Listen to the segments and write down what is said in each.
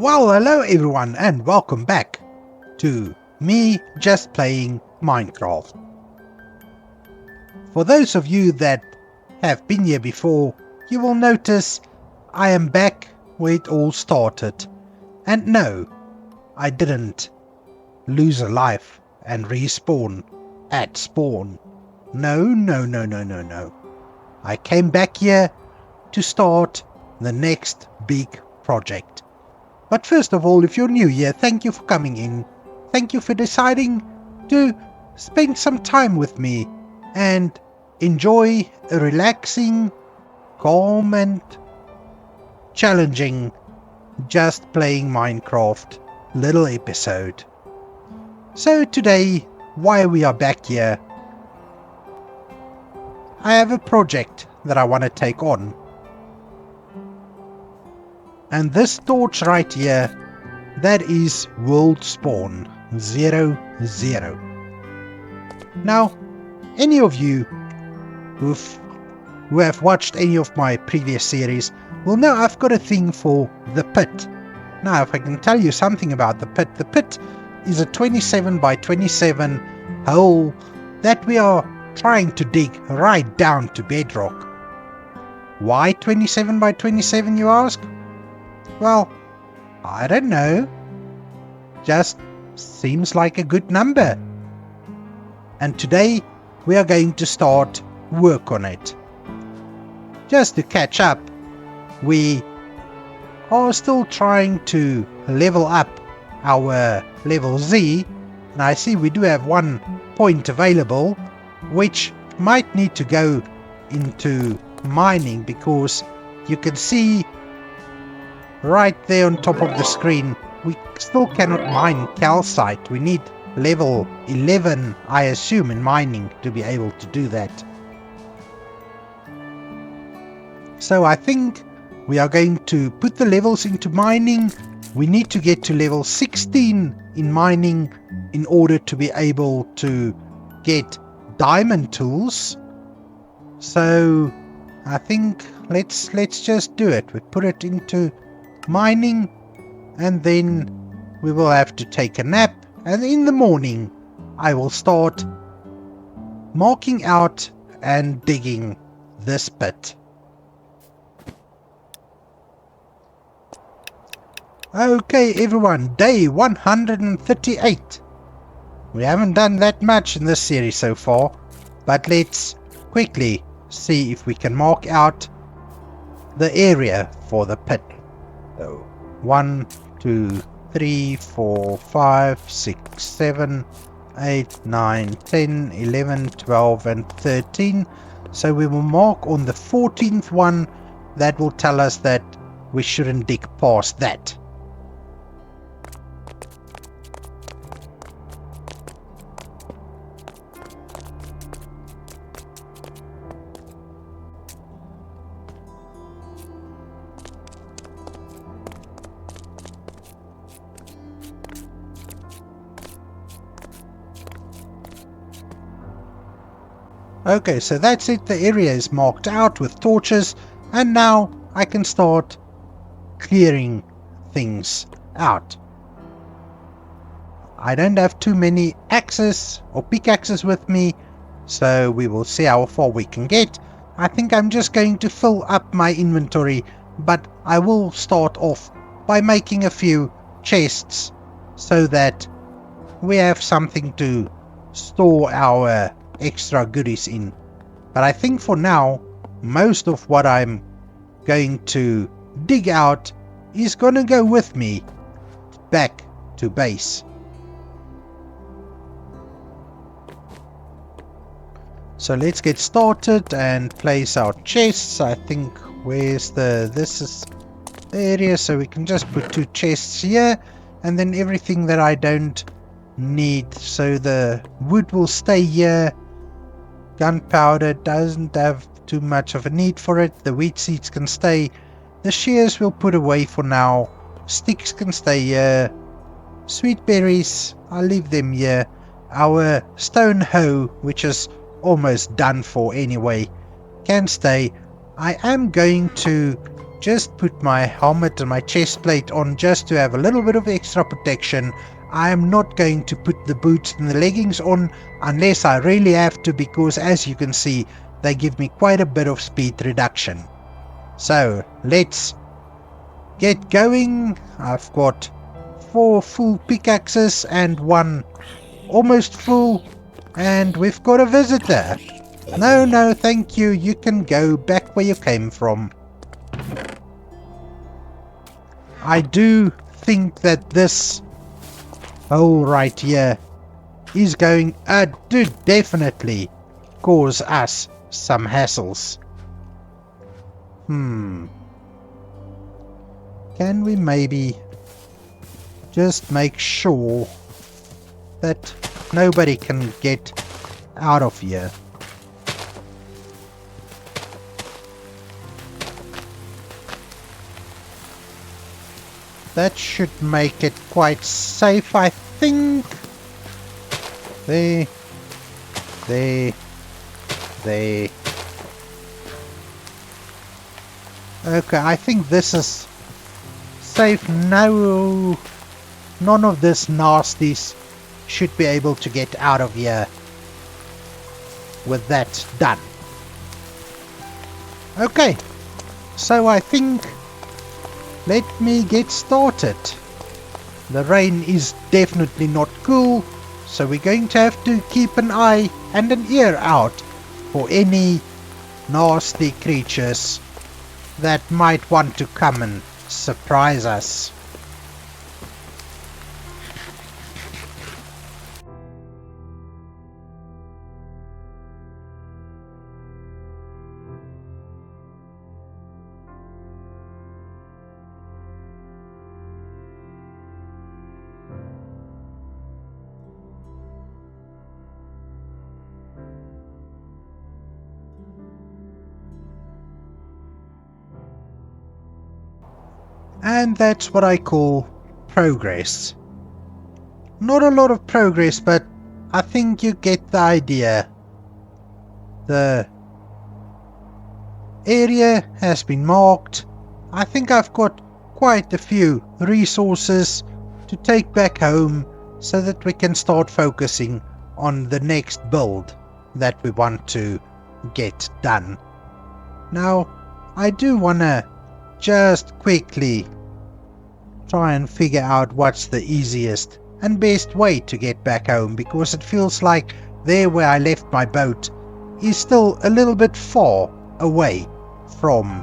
Well, hello everyone and welcome back to me just playing Minecraft. For those of you that have been here before, you will notice I am back where it all started. And no, I didn't lose a life and respawn at spawn. No. I came back here to start the next big project. But first of all, if you're new here, thank you for coming in. Thank you for deciding to spend some time with me and enjoy a relaxing, calm and challenging just playing Minecraft little episode. So today, while we are back here, I have a project that I want to take on. And this torch right here, that is world spawn 00. Now, any of you who have watched any of my previous series will know I've got a thing for the pit. Now, if I can tell you something about the pit is a 27 by 27 hole that we are trying to dig right down to bedrock. Why 27 by 27, you ask? Well, I don't know. Just seems like a good number. And today we are going to start work on it. Just to catch up, we are still trying to level up our level Z. And I see we do have 1 point available, which might need to go into mining, because you can see right there on top of the screen, we still cannot mine calcite. We need level 11, I assume, in mining to be able to do that. So I think we are going to put the levels into mining. We need to get to level 16 in mining in order to be able to get diamond tools. So I think let's just do it. We put it into mining, and then we will have to take a nap, and in the morning I will start marking out and digging this pit. Okay everyone, day 138. We haven't done that much in this series so far, but let's quickly see if we can mark out the area for the pit. So 1, 2, 3, 4, 5, 6, 7, 8, 9, 10, 11, 12 and 13. So we will mark on the 14th one. That will tell us that we shouldn't dig past that. Okay, so that's it. The area is marked out with torches, and now I can start clearing things out. I don't have too many axes or pickaxes with me, so we will see how far we can get. I think I'm just going to fill up my inventory, but I will start off by making a few chests so that we have something to store our extra goodies in. But I think for now, most of what I'm going to dig out is gonna go with me back to base. So let's get started and place our chests. I think this is the area, so we can just put 2 chests here, and then everything that I don't need, so the wood will stay here. Gunpowder doesn't have too much of a need for it. The wheat seeds can stay. The shears we'll put away for now. Sticks can stay here. Sweet berries, I'll leave them here. Our stone hoe, which is almost done for anyway, can stay. I am going to just put my helmet and my chest plate on just to have a little bit of extra protection. I am not going to put the boots and the leggings on unless I really have to, because as you can see, they give me quite a bit of speed reduction. So let's get going. I've got 4 full pickaxes and 1 almost full, and we've got a visitor. No, thank you. You can go back where you came from. I do think that this hole right here is going to definitely cause us some hassles. Can we maybe just make sure that nobody can get out of here? That should make it quite safe, I think. There. Okay, I think this is safe now. None of this nasties should be able to get out of here with that done. Okay, so I think let me get started. The rain is definitely not cool, so we're going to have to keep an eye and an ear out for any nasty creatures that might want to come and surprise us. And that's what I call progress. Not a lot of progress, but I think you get the idea. The area has been marked. I think I've got quite a few resources to take back home so that we can start focusing on the next build that we want to get done. Now, I do want to just quickly try and figure out what's the easiest and best way to get back home, because it feels like there where I left my boat is still a little bit far away from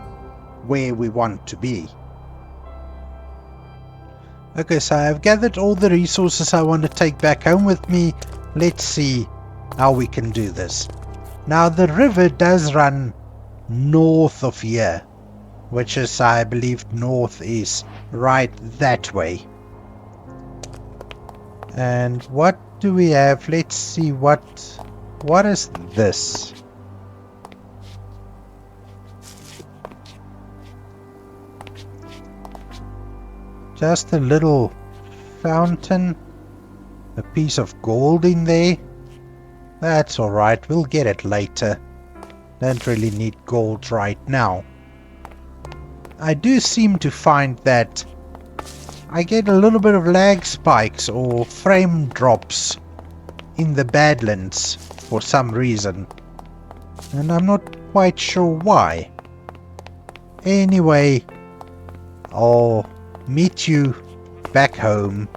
where we want to be. Okay, so I've gathered all the resources I want to take back home with me. Let's see how we can do this. Now the river does run north of here, which is, I believe, north is right that way. And what do we have? Let's see, what is this? Just a little fountain, a piece of gold in there. That's alright, we'll get it later. Don't really need gold right now. I do seem to find that I get a little bit of lag spikes or frame drops in the Badlands for some reason, and I'm not quite sure why. Anyway, I'll meet you back home.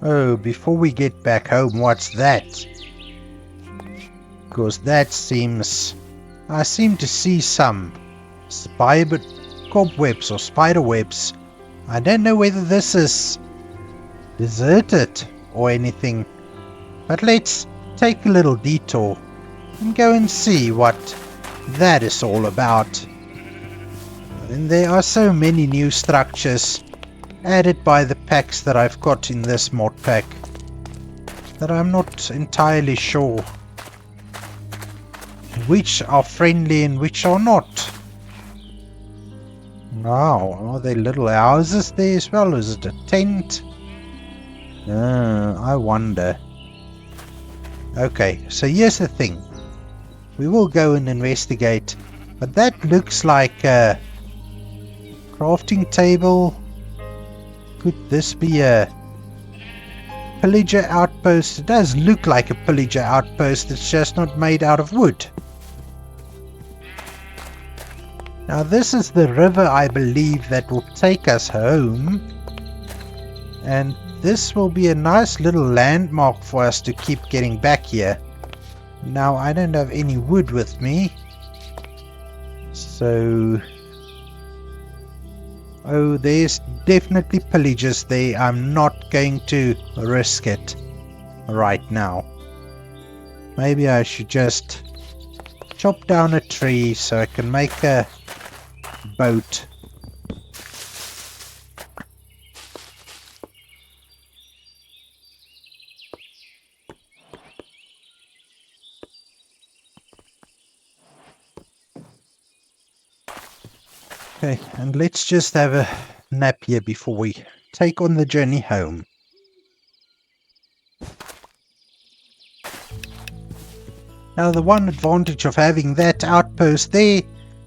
Oh, before we get back home, what's that? Because that seems... I seem to see some cobwebs or spider webs. I don't know whether this is deserted or anything, but let's take a little detour and go and see what that is all about. And there are so many new structures added by the packs that I've got in this mod pack that I'm not entirely sure which are friendly and which are not. Now, are there little houses there as well? Is it a tent? I wonder. Okay, so here's the thing. We will go and investigate, but that looks like a crafting table. Could this be a pillager outpost? It does look like a pillager outpost, it's just not made out of wood. Now this is the river, I believe, that will take us home, and this will be a nice little landmark for us to keep getting back here. Now I don't have any wood with me, so... Oh, there's definitely pillagers there. I'm not going to risk it right now. Maybe I should just chop down a tree so I can make a boat. Okay, and let's just have a nap here before we take on the journey home. Now the one advantage of having that outpost there,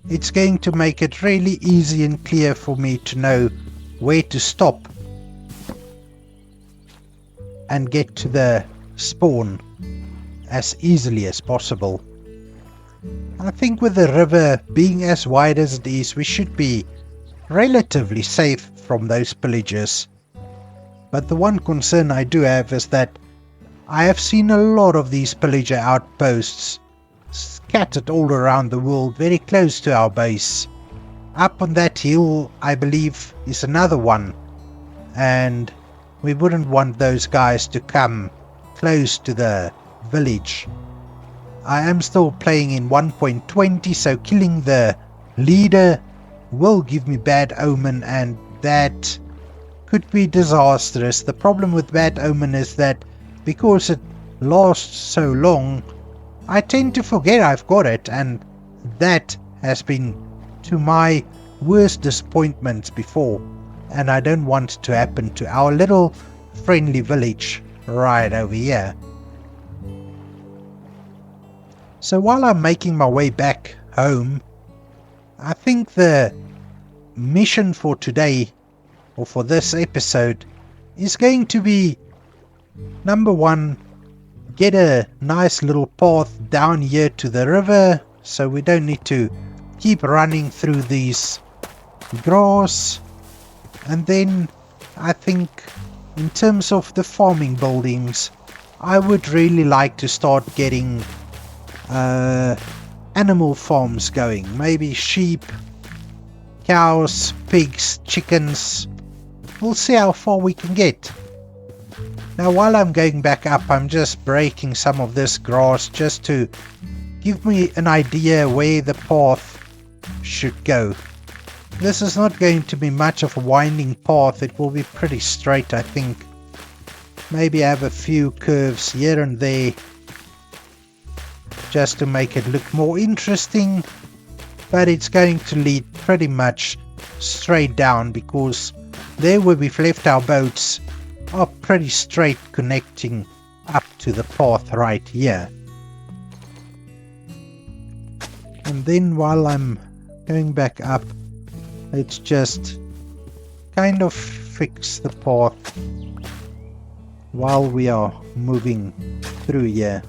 it's going to make it really easy and clear for me to know where to stop and get to the spawn as easily as possible. I think with the river being as wide as it is, we should be relatively safe from those pillagers. But the one concern I do have is that I have seen a lot of these pillager outposts scattered all around the world, very close to our base. Up on that hill, I believe, is another one, and we wouldn't want those guys to come close to the village. I am still playing in 1.20, so killing the leader will give me bad omen, and that could be disastrous. The problem with bad omen is that because it lasts so long, I tend to forget I've got it, and that has been to my worst disappointments before, and I don't want it to happen to our little friendly village right over here. So while I'm making my way back home, I think the mission for today, or for this episode, is going to be, number one, get a nice little path down here to the river, so we don't need to keep running through these grass. And then I think in terms of the farming buildings, I would really like to start getting animal farms going. Maybe sheep, cows, pigs, chickens. We'll see how far we can get. Now while I'm going back up, I'm just breaking some of this grass just to give me an idea where the path should go. This is not going to be much of a winding path, it will be pretty straight, I think. Maybe have a few curves here and there just to make it look more interesting, but it's going to lead pretty much straight down, because there where we've left our boats are pretty straight, connecting up to the path right here. And then while I'm going back up, let's just kind of fix the path while we are moving through here.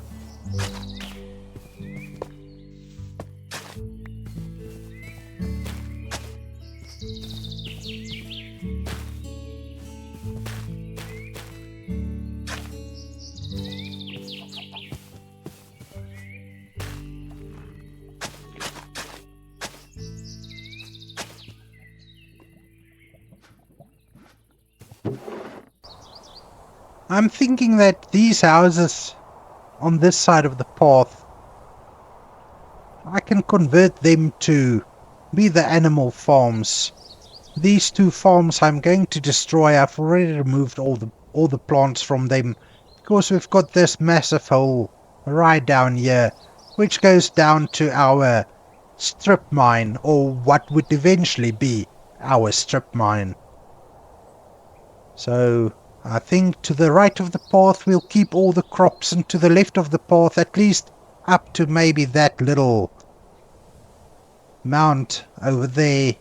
I'm thinking that these houses on this side of the path, I can convert them to be the animal farms. These two farms I'm going to destroy. I've already removed all the plants from them, because we've got this massive hole right down here which goes down to our strip mine, or what would eventually be our strip mine. So I think to the right of the path we'll keep all the crops, and to the left of the path, at least up to maybe that little mount over there,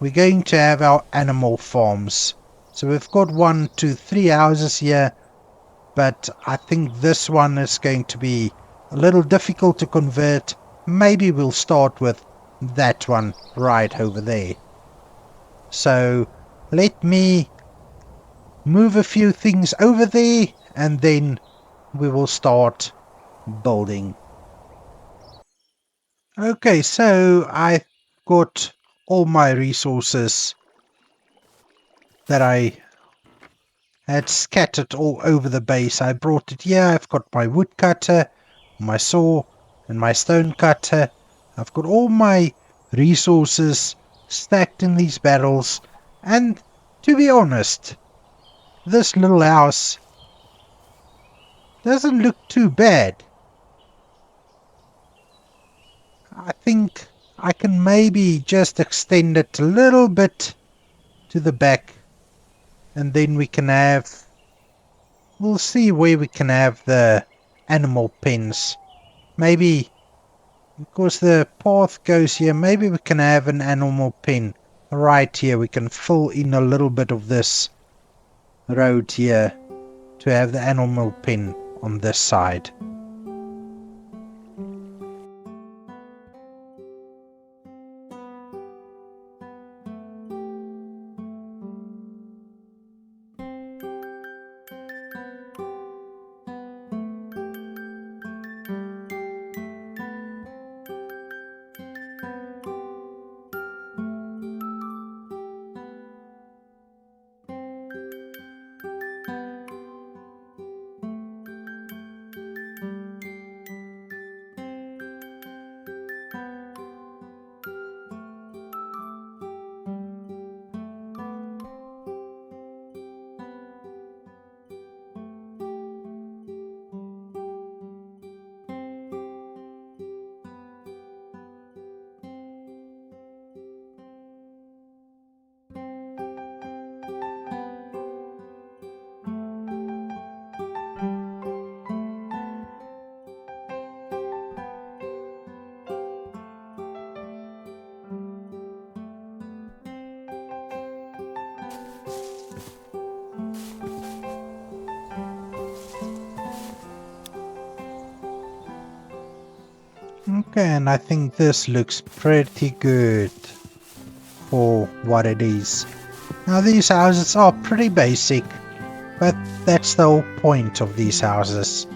we're going to have our animal farms. So we've got 1, 2, 3 houses here, but I think this one is going to be a little difficult to convert. Maybe we'll start with that one right over there. So let me move a few things over there, and then we will start building. Okay, so I got all my resources that I had scattered all over the base. I brought it here. I've got my woodcutter, my saw, and my stone cutter. I've got all my resources stacked in these barrels, and to be honest, this little house doesn't look too bad. I think I can maybe just extend it a little bit to the back, and then we'll see where we can have the animal pens. Maybe, because the path goes here, maybe we can have an animal pen right here. We can fill in a little bit of this road here to have the animal pen on this side. Okay, and I think this looks pretty good for what it is. Now these houses are pretty basic, but that's the whole point of these houses.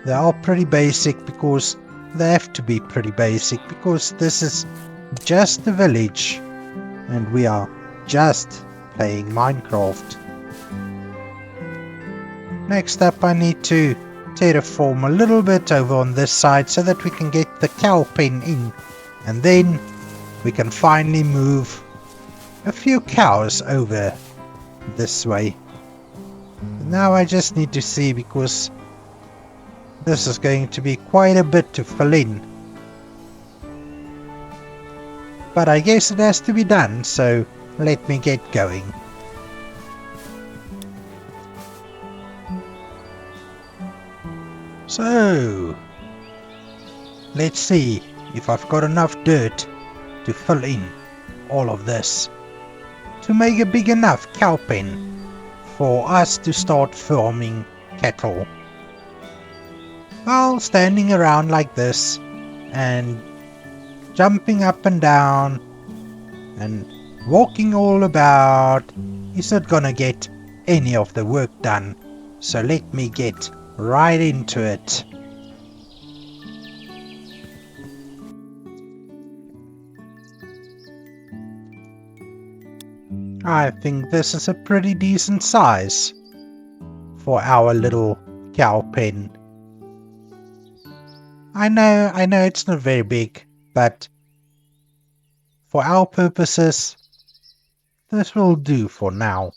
They are pretty basic because they have to be pretty basic, because this is just a village and we are just playing Minecraft. Next up, I need to terraform a little bit over on this side so that we can get the cow pen in, and then we can finally move a few cows over this way. Now I just need to see, because this is going to be quite a bit to fill in, but I guess it has to be done, so let me get going. So let's see if I've got enough dirt to fill in all of this to make a big enough cow pen for us to start farming cattle. Well, standing around like this and jumping up and down and walking all about isn't gonna get any of the work done, so let me get right into it. I think this is a pretty decent size for our little cow pen. I know it's not very big, but for our purposes, this will do for now.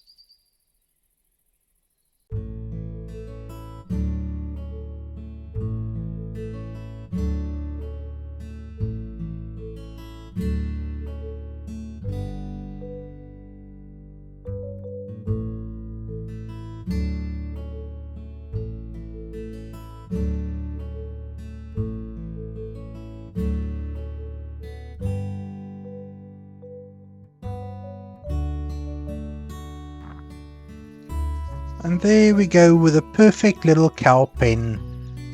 there we go with a perfect little cow pen.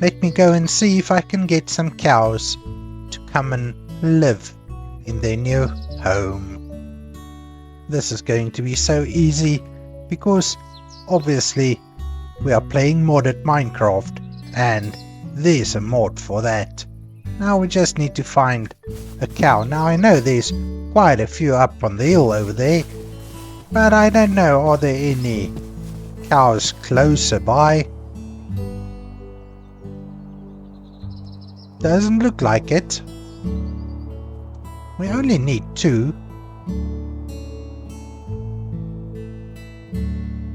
Let me go and see if I can get some cows to come and live in their new home. This is going to be so easy because obviously we are playing modded Minecraft and there's a mod for that. Now we just need to find a cow. Now I know there's quite a few up on the hill over there, but I don't know, are there any cows closer by? Doesn't look like it. We only need 2.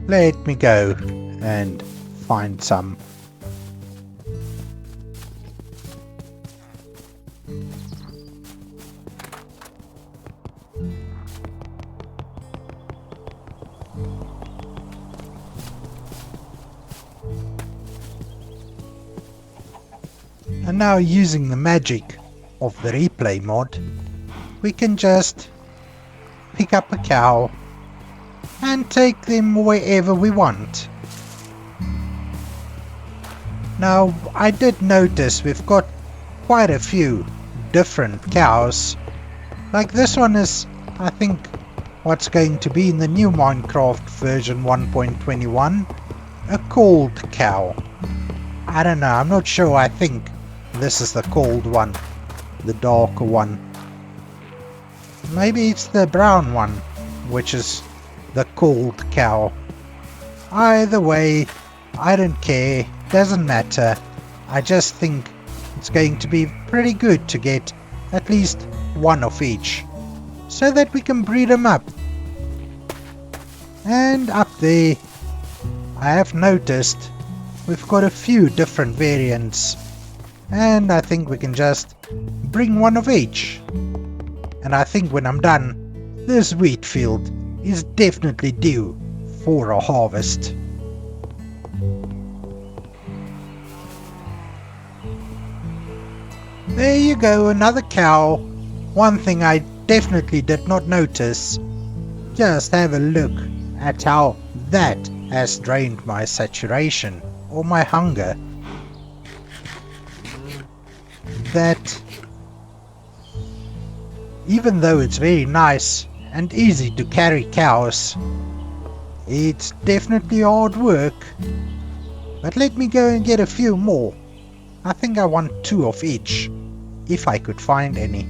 Let me go and find some. And now, using the magic of the replay mod, we can just pick up a cow and take them wherever we want. Now, I did notice we've got quite a few different cows. Like this one is, I think, what's going to be in the new Minecraft version 1.21, a cold cow. I don't know, I'm not sure, I think this is the cold one, the darker one. Maybe it's the brown one, which is the cold cow. Either way, I don't care, doesn't matter. I just think it's going to be pretty good to get at least one of each, so that we can breed them up. And up there, I have noticed we've got a few different variants, and I think we can just bring one of each. And I think when I'm done, this wheat field is definitely due for a harvest. There you go, another cow. One thing I definitely did not notice. Just have a look at how that has drained my saturation or my hunger. That, even though it's very nice and easy to carry cows, it's definitely hard work. But let me go and get a few more. I think I want 2 of each, if I could find any.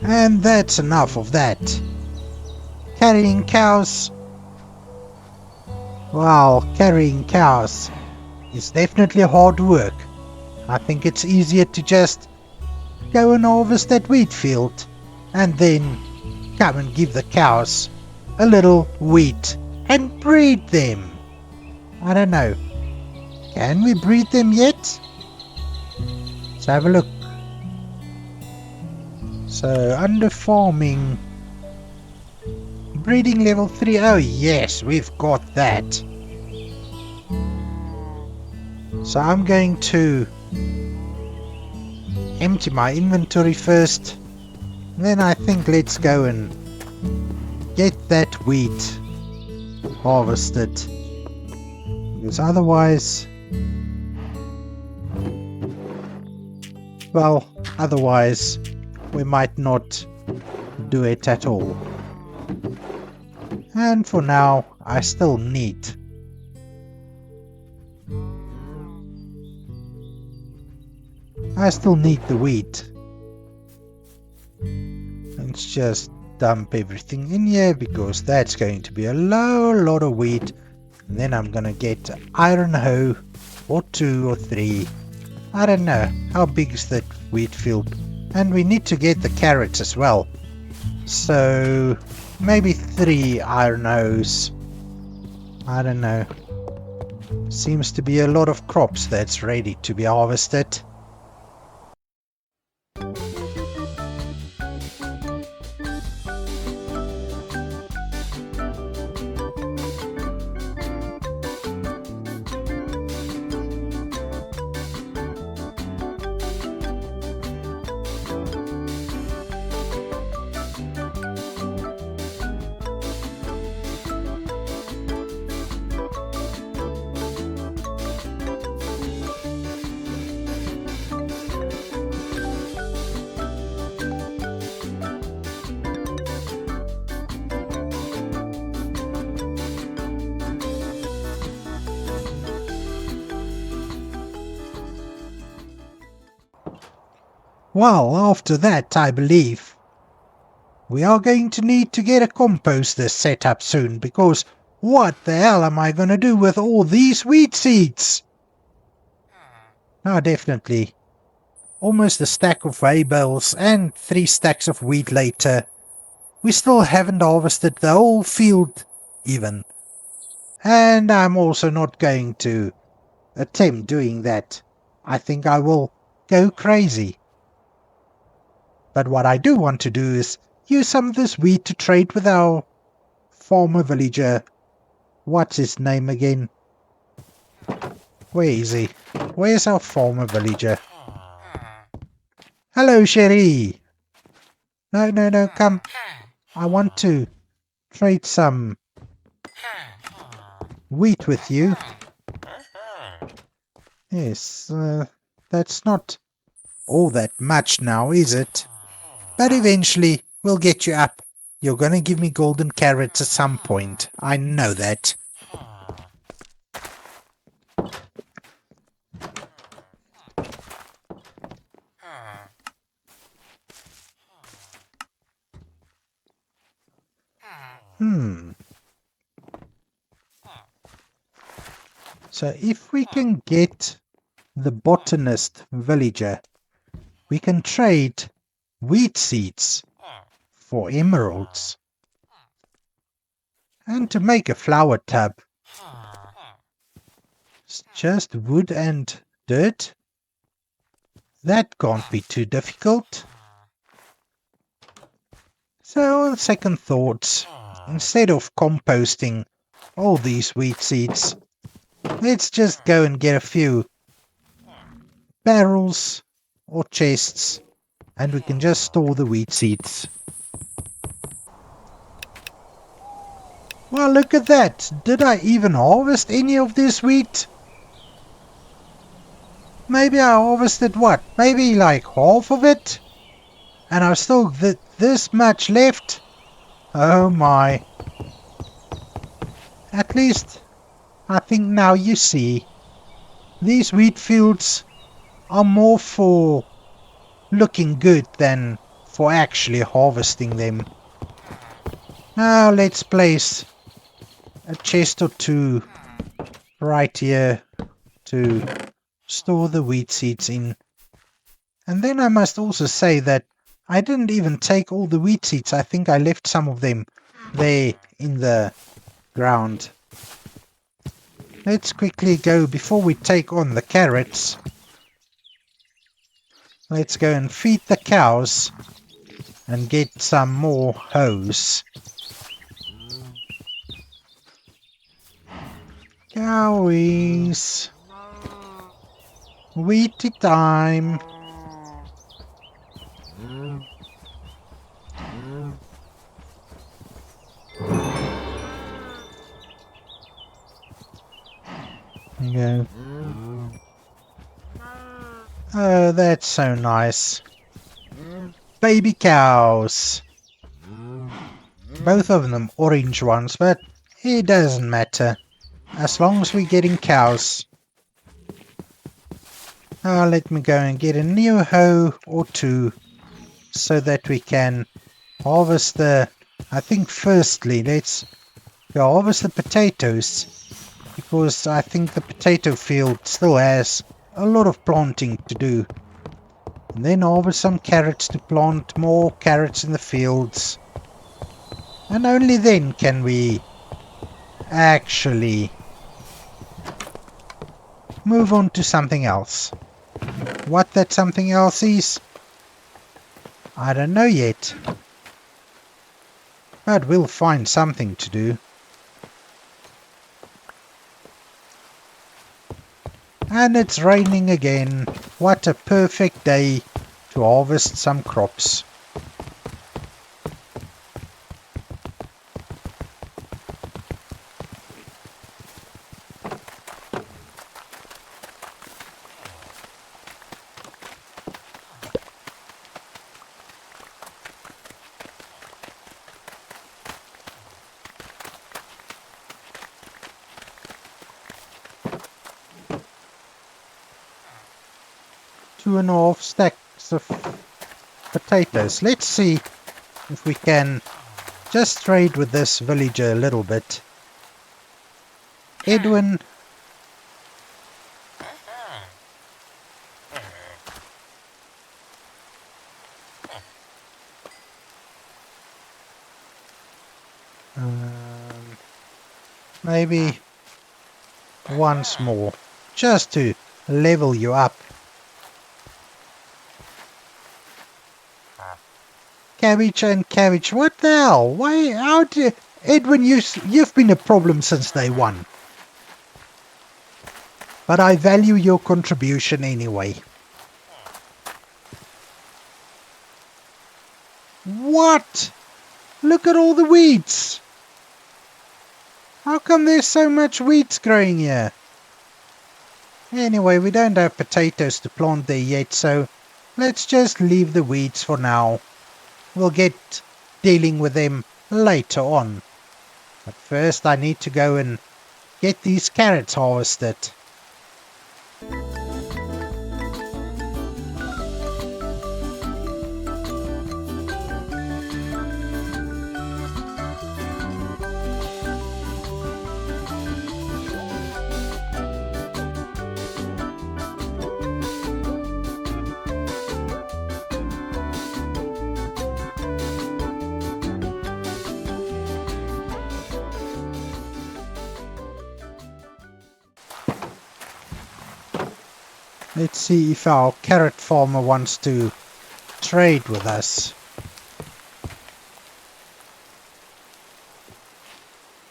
And that's enough of that. Carrying cows. Well, carrying cows is definitely hard work. I think it's easier to just go and harvest that wheat field and then come and give the cows a little wheat and breed them. I don't know. Can we breed them yet? Let's have a look. So, under farming, breeding level 3. Oh yes, we've got that. So I'm going to empty my inventory first. Then I think let's go and get that wheat harvested. Because otherwise, well, otherwise we might not do it at all. And for now, I still need the wheat. Let's just dump everything in here because that's going to be a lot of wheat. And then I'm gonna get iron hoe or 2 or 3. I don't know how big is that wheat field. And we need to get the carrots as well. So maybe 3 iron hoes. I don't know. Seems to be a lot of crops that's ready to be harvested. Well, after that, I believe we are going to need to get a composter set up soon, because what the hell am I going to do with all these wheat seeds? Oh, definitely. Almost a stack of hay bales and 3 stacks of wheat later. We still haven't harvested the whole field even. And I'm also not going to attempt doing that. I think I will go crazy. But what I do want to do is use some of this wheat to trade with our farmer villager. What's his name again? Where is he? Where's our farmer villager? Hello, Sherry! No, come. I want to trade some wheat with you. Yes, that's not all that much now, is it? But eventually, we'll get you up. You're gonna give me golden carrots at some point. I know that. So if we can get the botanist villager, we can trade wheat seeds for emeralds. And to make a flower tub, it's just wood and dirt. That can't be too difficult. So on second thoughts, instead of composting all these wheat seeds, let's just go and get a few barrels or chests, and we can just store the wheat seeds. Well, look at that! Did I even harvest any of this wheat? Maybe I harvested what? Maybe like half of it? And I've still this much left? Oh my. At least, I think now you see, these wheat fields are more for looking good than for actually harvesting them. Now let's place a chest or two right here to store the wheat seeds in. And then I must also say that I didn't even take all the wheat seeds. I think I left some of them there in the ground. Let's quickly go, before we take on the carrots, let's go and feed the cows and get some more hoes. Cowies. Wheaty time. There you go. Oh, that's so nice. Baby cows. Both of them orange ones, but it doesn't matter. As long as we're getting cows. Let me go and get a new hoe or two so that we can harvest the... I think firstly, let's go harvest the potatoes, because I think the potato field still has a lot of planting to do. And then harvest some carrots to plant more carrots in the fields. And only then can we actually move on to something else. What that something else is, I don't know yet. But we'll find something to do. And it's raining again. What a perfect day to harvest some crops. Two and a half stacks of potatoes. Let's see if we can just trade with this villager a little bit. Edwin. Maybe once more, just to level you up. Cabbage and cabbage, what the hell? Why, how do... Edwin, you've been a problem since day one. But I value your contribution anyway. What? Look at all the weeds. How come there's so much weeds growing here? Anyway, we don't have potatoes to plant there yet, so let's just leave the weeds for now. We'll get dealing with them later on. But first I need to go and get these carrots harvested. Let's see if our carrot farmer wants to trade with us.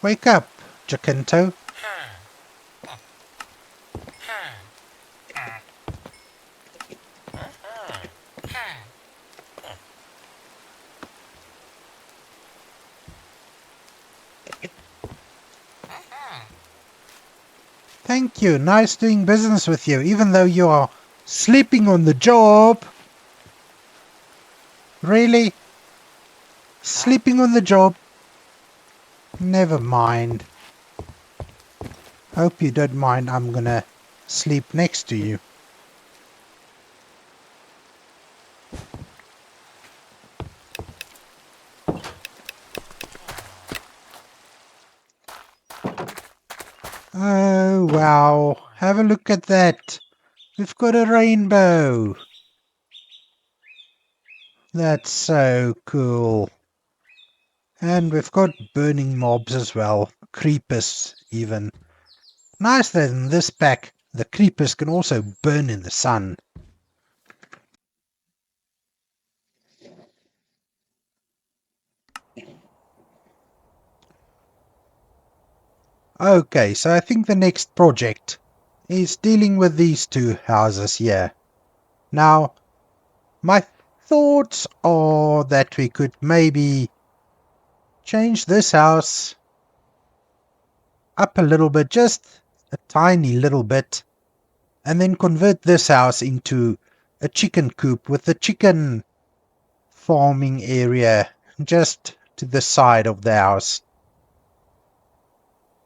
Wake up, Jacinto. Thank you. Nice doing business with you, even though you are sleeping on the job. Really? Sleeping on the job? Never mind. Hope you don't mind. I'm gonna sleep next to you. Oh, wow. Have a look at that. We've got a rainbow. That's so cool. And we've got burning mobs as well. Creepers, even. Nice that in this pack, the creepers can also burn in the sun. Okay, so I think the next project is dealing with these two houses here. Now, my thoughts are that we could maybe change this house up a little bit, just a tiny little bit, and then convert this house into a chicken coop with the chicken farming area just to the side of the house.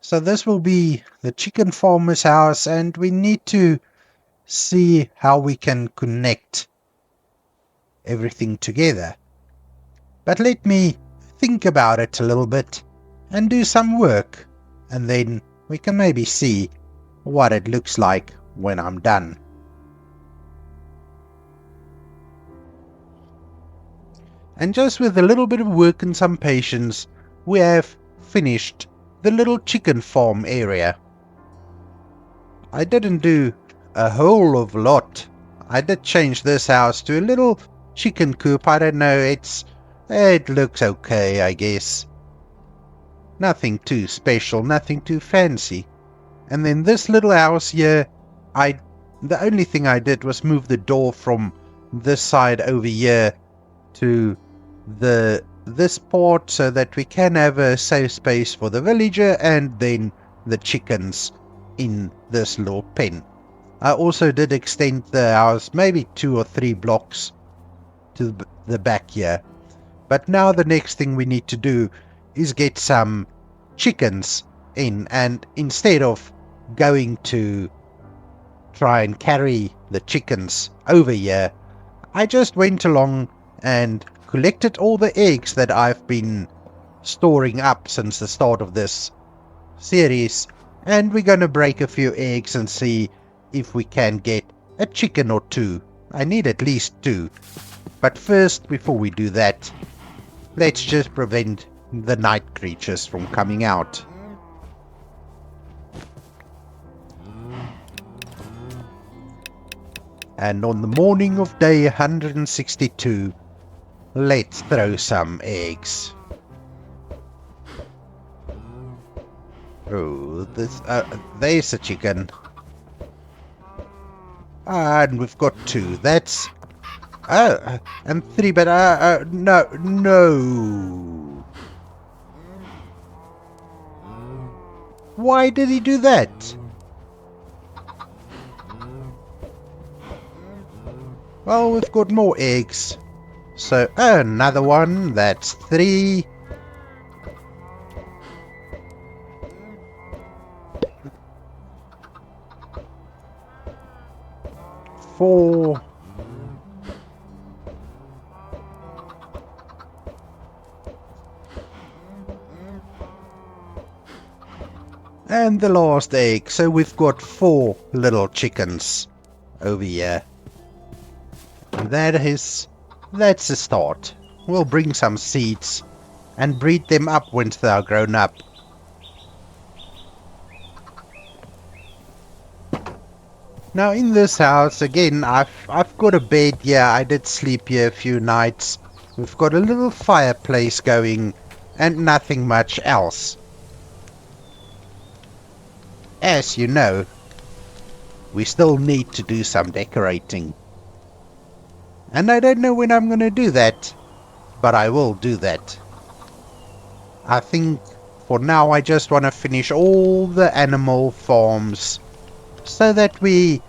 So this will be the chicken farmer's house, and we need to see how we can connect everything together. But let me think about it a little bit and do some work, and then we can maybe see what it looks like when I'm done. And just with a little bit of work and some patience, we have finished the little chicken farm area. I didn't do a whole of lot. I did change this house to a little chicken coop. I don't know, it looks okay, I guess. Nothing too special, nothing too fancy. And then this little house here, the only thing I did was move the door from this side over here to this part so that we can have a safe space for the villager and then the chickens in this little pen. I also did extend the house maybe 2 or 3 blocks to the back here. But now the next thing we need to do is get some chickens in, and instead of going to try and carry the chickens over here, I just went along and collected all the eggs that I've been storing up since the start of this series, and we're gonna break a few eggs and see if we can get a chicken or two. I need at least 2. But first, before we do that, let's just prevent the night creatures from coming out. And on the morning of day 162, let's throw some eggs. Oh, there's a chicken. And we've got 2. That's... and 3, but no. Why did he do that? Well, we've got more eggs. So, another one, that's 3. Four. And the last egg, so we've got 4 little chickens over here. That's a start. We'll bring some seeds and breed them up once they are grown up. Now in this house, again, I've got a bed here. I did sleep here a few nights. We've got a little fireplace going and nothing much else. As you know, we still need to do some decorating. And I don't know when I'm going to do that, but I will do that. I think for now I just want to finish all the animal farms so that we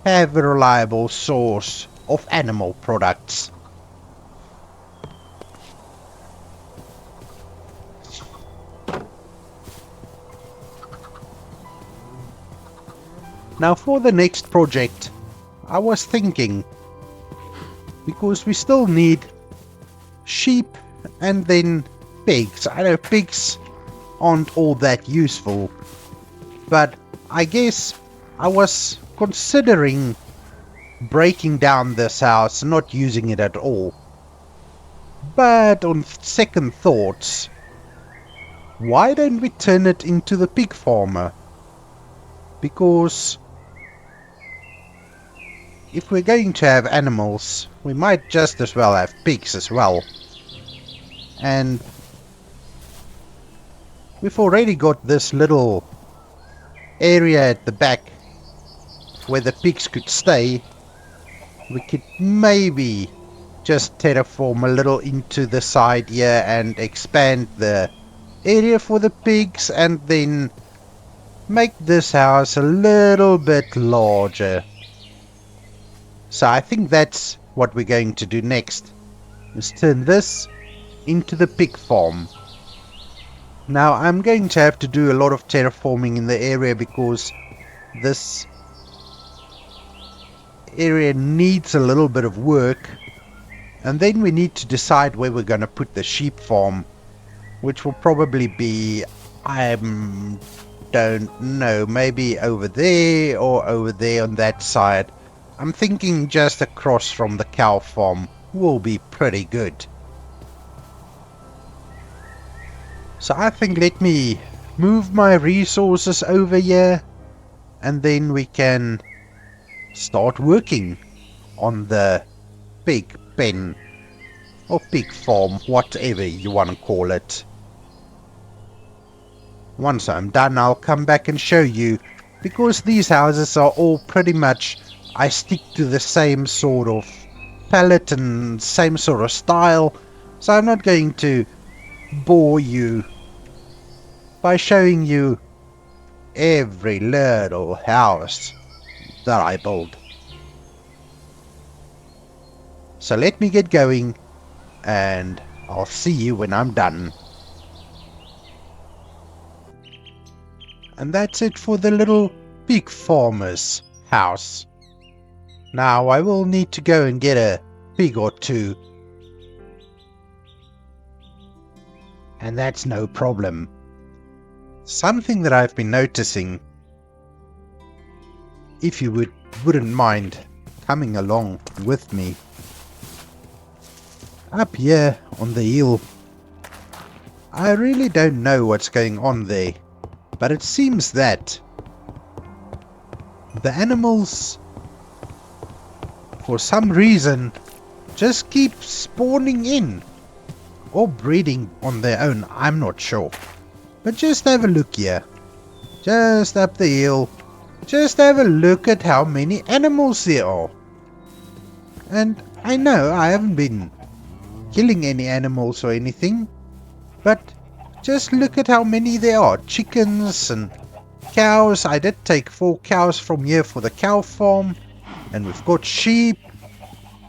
have a reliable source of animal products. Now for the next project, I was thinking, because we still need sheep and then pigs. I know pigs aren't all that useful, but I guess I was considering breaking down this house and not using it at all. But on second thoughts, why don't we turn it into the pig farmer? Because if we're going to have animals, we might just as well have pigs as well. And we've already got this little area at the back where the pigs could stay. We could maybe just terraform a little into the side here and expand the area for the pigs, and then make this house a little bit larger. So I think that's what we're going to do next, is turn this into the pig farm. Now I'm going to have to do a lot of terraforming in the area because this area needs a little bit of work, and then we need to decide where we're going to put the sheep farm, which will probably be, I don't know, maybe over there or over there on that side. I'm thinking just across from the cow farm will be pretty good. So I think let me move my resources over here, and then we can start working on the pig pen or pig farm, whatever you want to call it. Once I'm done, I'll come back and show you, because these houses are all pretty much, I stick to the same sort of palette and same sort of style, so I'm not going to bore you by showing you every little house that I build. So let me get going, and I'll see you when I'm done. And that's it for the little pig farmer's house. Now I will need to go and get a pig or two and that's no problem. Something that I've been noticing, if you wouldn't mind coming along with me, up here on the hill, I really don't know what's going on there, but it seems that the animals, for some reason, just keep spawning in or breeding on their own. I'm not sure, but just have a look here, just up the hill. Just have a look at how many animals there are. And I know I haven't been killing any animals or anything, but just look at how many there are. Chickens and cows. I did take 4 cows from here for the cow farm, and we've got sheep,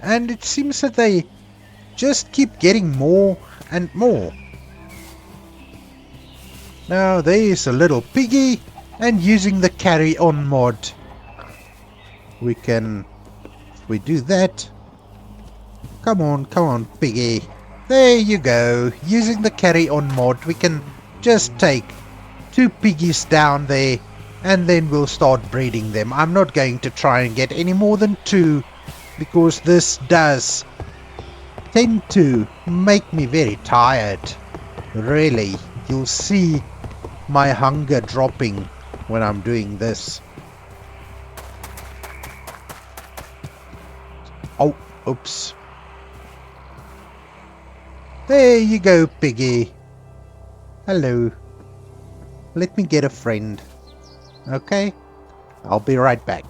and it seems that they just keep getting more and more. Now there is a little piggy, and using the carry on mod, we can, if we do that, come on piggy, there you go. Using the carry on mod, we can just take 2 piggies down there, and then we'll start breeding them. I'm not going to try and get any more than 2, because this does tend to make me very tired. Really, you'll see my hunger dropping when I'm doing this. Oh, oops. There you go, piggy. Hello. Let me get a friend. Okay? I'll be right back.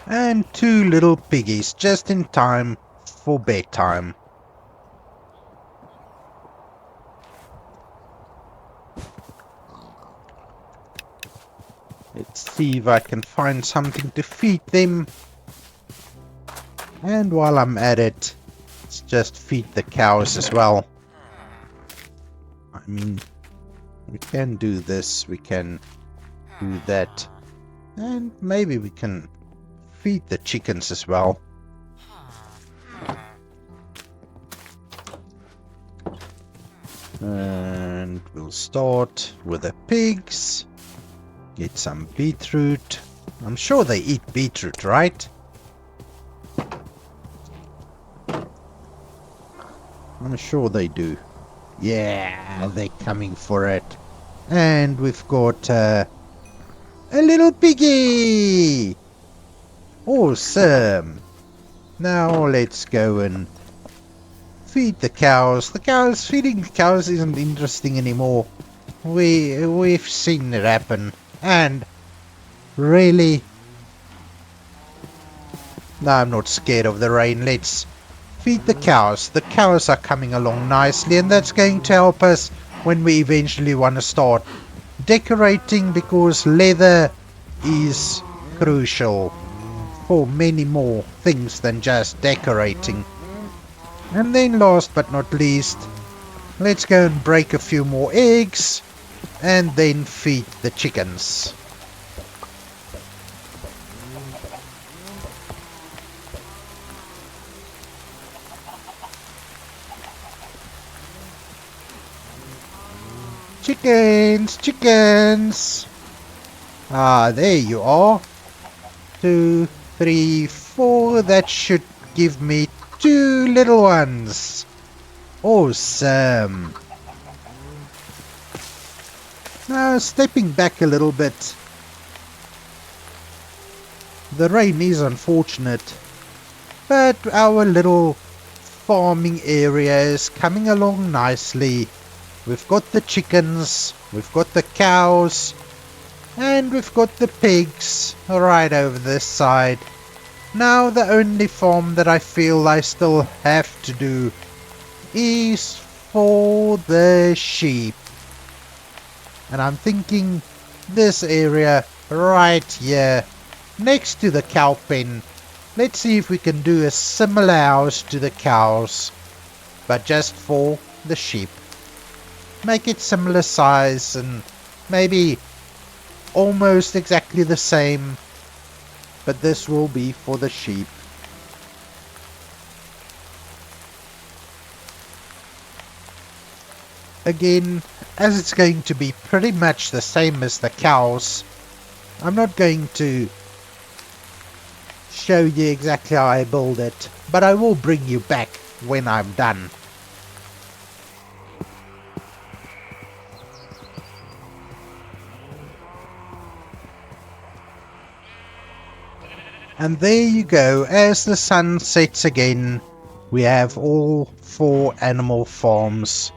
And 2 little piggies just in time for bedtime. Let's see if I can find something to feed them. And while I'm at it, let's just feed the cows as well. I mean, we can do this, we can do that, and maybe we can feed the chickens as well. And we'll start with the pigs. Get some beetroot. I'm sure they eat beetroot, right? I'm sure they do. Yeah, they're coming for it. And we've got a little piggy. Awesome. Now let's go and feed the cows. Feeding the cows isn't interesting anymore. We've seen it happen. And really, no, I'm not scared of the rain. Let's feed the cows. The cows are coming along nicely, and that's going to help us when we eventually want to start decorating, because leather is crucial for many more things than just decorating. And then last but not least, let's go and break a few more eggs and then feed the chickens. Chickens! Ah, there you are. 2, 3, 4. That should give me 2 little ones. Awesome. Now, stepping back a little bit. The rain is unfortunate, but our little farming area is coming along nicely. We've got the chickens, we've got the cows, and we've got the pigs right over this side. Now the only farm that I feel I still have to do is for the sheep. And I'm thinking this area right here next to the cow pen. Let's see if we can do a similar house to the cows, but just for the sheep. Make it similar size and maybe almost exactly the same, but this will be for the sheep. again, as it's going to be pretty much the same as the cows, I'm not going to show you exactly how I build it, but I will bring you back when I'm done. And there you go, as the sun sets again, we have all 4 animal farms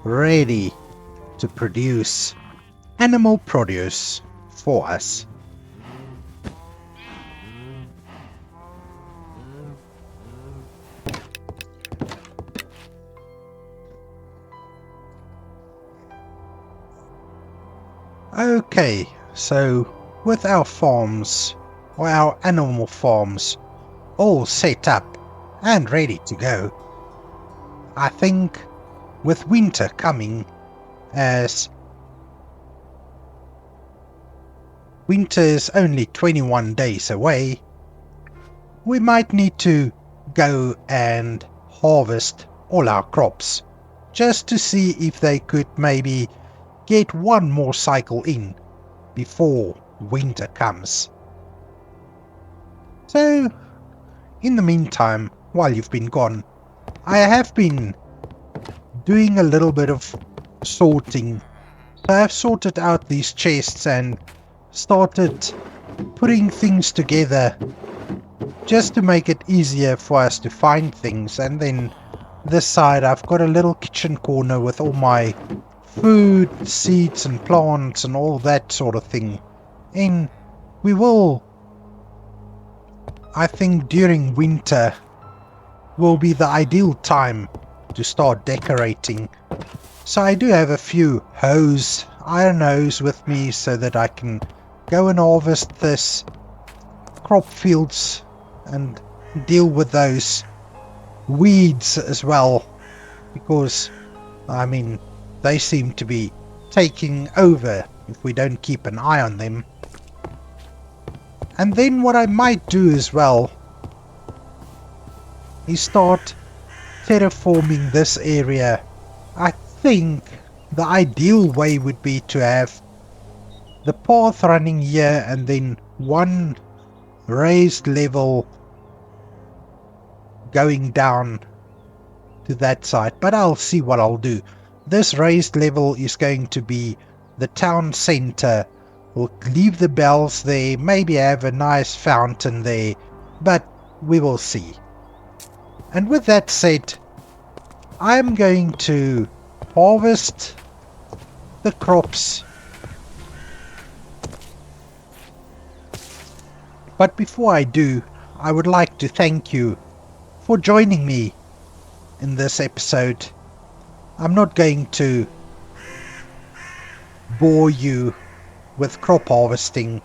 ready to produce animal produce for us. Okay, so with our farms, or our animal farms, all set up and ready to go, I think with winter coming, as winter is only 21 days away, we might need to go and harvest all our crops, just to see if they could maybe get one more cycle in before winter comes. So, in the meantime, while you've been gone, I have been doing a little bit of sorting. So I've sorted out these chests and started putting things together just to make it easier for us to find things. And then this side I've got a little kitchen corner with all my food, seeds and plants and all that sort of thing. And we will, I think during winter will be the ideal time to start decorating. So I do have a few iron hoes with me so that I can go and harvest this crop fields and deal with those weeds as well, because I mean they seem to be taking over if we don't keep an eye on them. And then what I might do as well is start terraforming this area. I think the ideal way would be to have the path running here and then one raised level going down to that side, but I'll see what I'll do. This raised level is going to be the town center. We'll leave the bells there, maybe have a nice fountain there, but we will see. And with that said, I'm going to harvest the crops. But before I do, I would like to thank you for joining me in this episode. I'm not going to bore you with crop harvesting.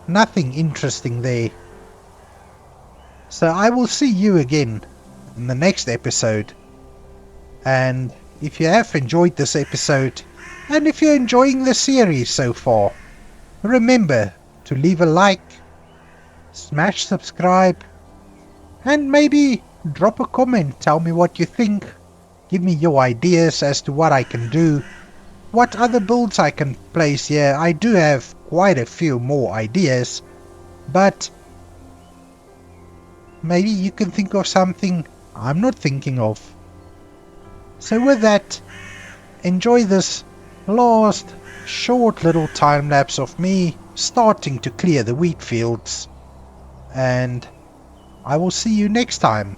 Nothing interesting there. So I will see you again in the next episode. And if you have enjoyed this episode, and if you're enjoying the series so far, remember to leave a like, smash subscribe, and maybe drop a comment. Tell me what you think. Give me your ideas as to what I can do, what other builds I can place here. I do have quite a few more ideas, but maybe you can think of something I'm not thinking of. So with that, enjoy this last short little time lapse of me starting to clear the wheat fields, and I will see you next time.